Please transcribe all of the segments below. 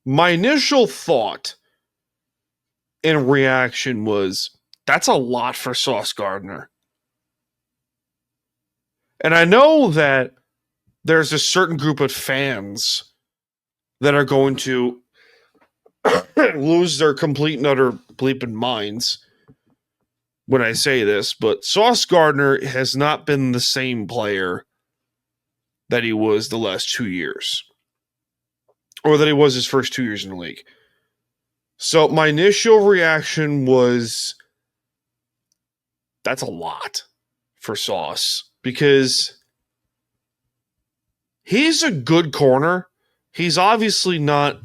My initial thought and reaction was, that's a lot for Sauce Gardner. And I know that there's a certain group of fans that are going to lose their complete and utter bleeping minds when I say this, but Sauce Gardner has not been the same player that he was the last 2 years, or that he was his first 2 years in the league. So my initial reaction was, that's a lot for Sauce, because he's a good corner. He's obviously not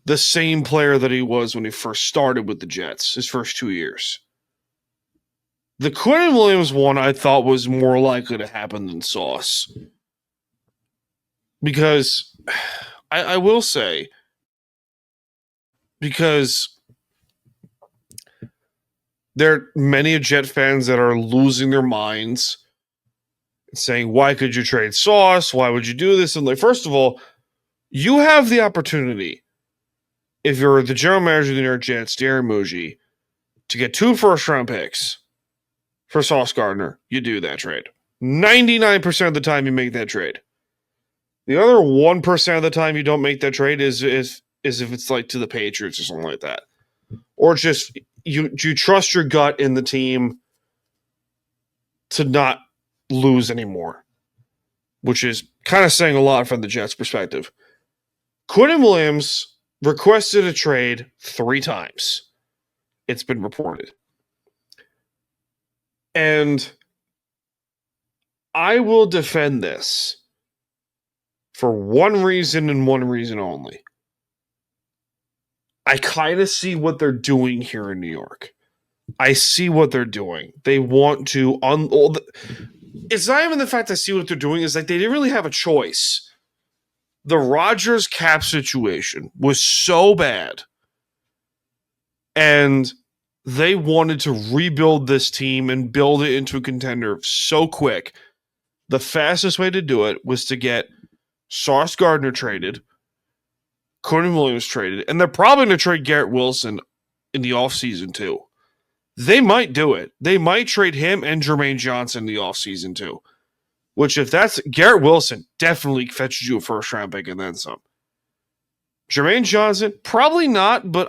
the same player that he was when he first started with the Jets, his first 2 years. The Quinnen Williams one I thought was more likely to happen than Sauce. Because I will say, because there are many Jet fans that are losing their minds, saying, why could you trade Sauce? Why would you do this? And like, first of all, you have the opportunity, if you're the general manager of the New York Jets, Darren Muji, to get 2 first-round picks for Sauce Gardner. You do that trade. 99% of the time you make that trade. The other 1% of the time you don't make that trade is if it's like to the Patriots or something like that. Or just you trust your gut in the team to not lose anymore, which is kind of saying a lot from the Jets' perspective. Quinnen Williams requested a trade 3 times. It's been reported. And I will defend this for one reason and one reason only. I kind of see what they're doing here in New York. I see what they're doing. They want to it's not even the fact I see what they're doing, is like they didn't really have a choice. The Rodgers cap situation was so bad, and they wanted to rebuild this team and build it into a contender so quick. The fastest way to do it was to get Sauce Gardner traded, Quinnen Williams traded, and they're probably going to trade Garrett Wilson in the offseason too. They might do it. They might trade him and Jermaine Johnson in the offseason too. Which, if that's Garrett Wilson, definitely fetches you a first-round pick and then some. Jermaine Johnson, probably not, but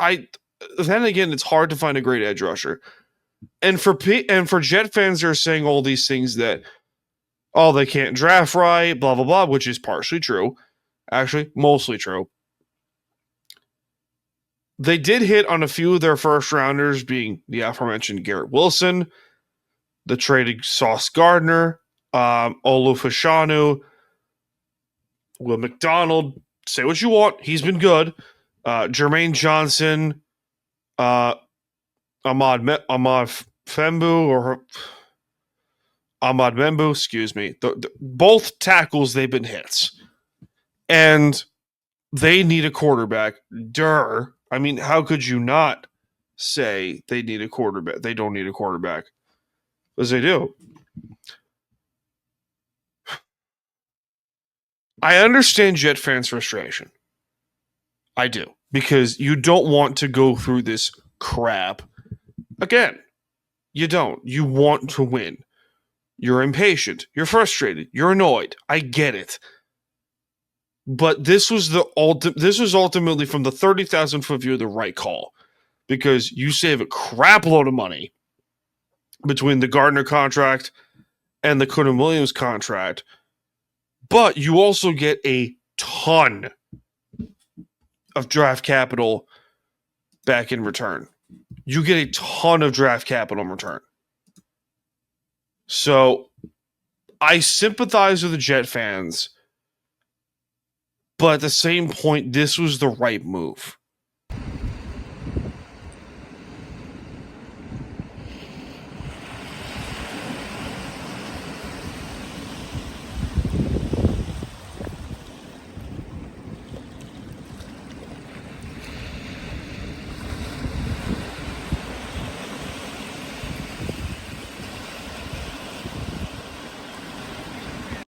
then again, it's hard to find a great edge rusher. And for Jet fans that are saying all these things that, oh, they can't draft right, blah, blah, blah, which is partially true. Actually, mostly true. They did hit on a few of their first-rounders, being the aforementioned Garrett Wilson, the traded Sauce Gardner, Olufashanu, Will McDonald. Say what you want. He's been good. Jermaine Johnson, Ahmad Membu, excuse me. Both tackles, they've been hits. And they need a quarterback. I mean, how could you not say they need a quarterback? They don't need a quarterback. Because they do. I understand Jet fans' frustration. I do. Because you don't want to go through this crap again. You don't. You want to win. You're impatient. You're frustrated. You're annoyed. I get it. But this was ultimately, from the 30,000-foot view, the right call. Because you save a crap load of money between the Gardner contract and the Quinnen Williams contract. But you also get a ton of draft capital back in return. You get a ton of draft capital in return. So I sympathize with the Jet fans, but at the same point, this was the right move.